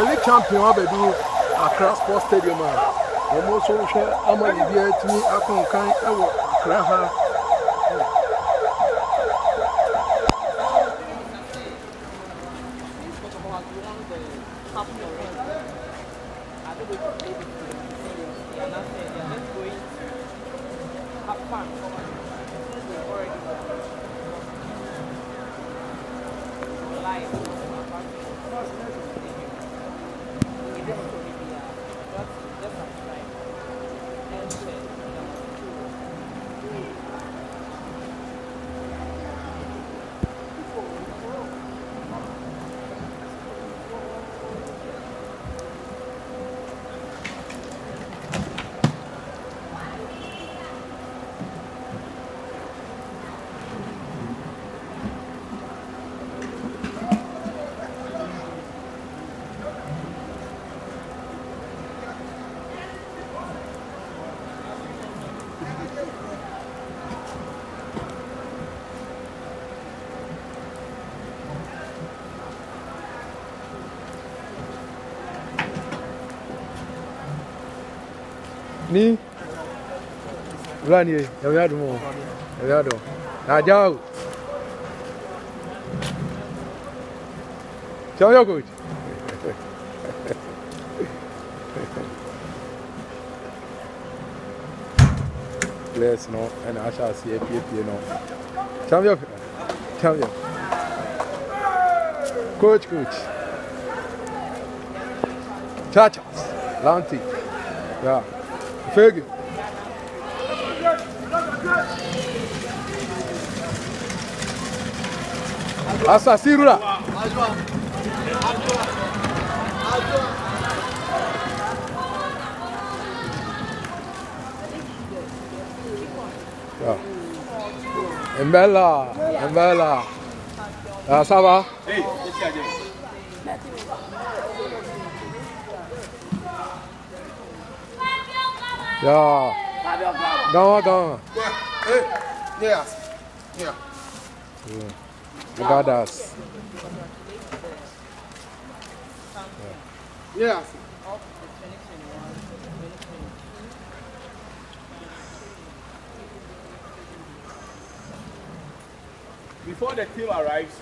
league champion abedu Accra Sports Stadium. Almost so share Amali Bia to me. I can kind of Accra. Ni Rani, you had more. You had more. Now, tell you good. Let's know, and I shall see a PPA no. Tell you. Coach. Chachas, Lanti. Yeah. Fergie. Asasirula. Yeah. Mbella. Ah, ça va? Hey, yeah. Go on. Hey, yeah. You got us. Yeah. Before the team arrives,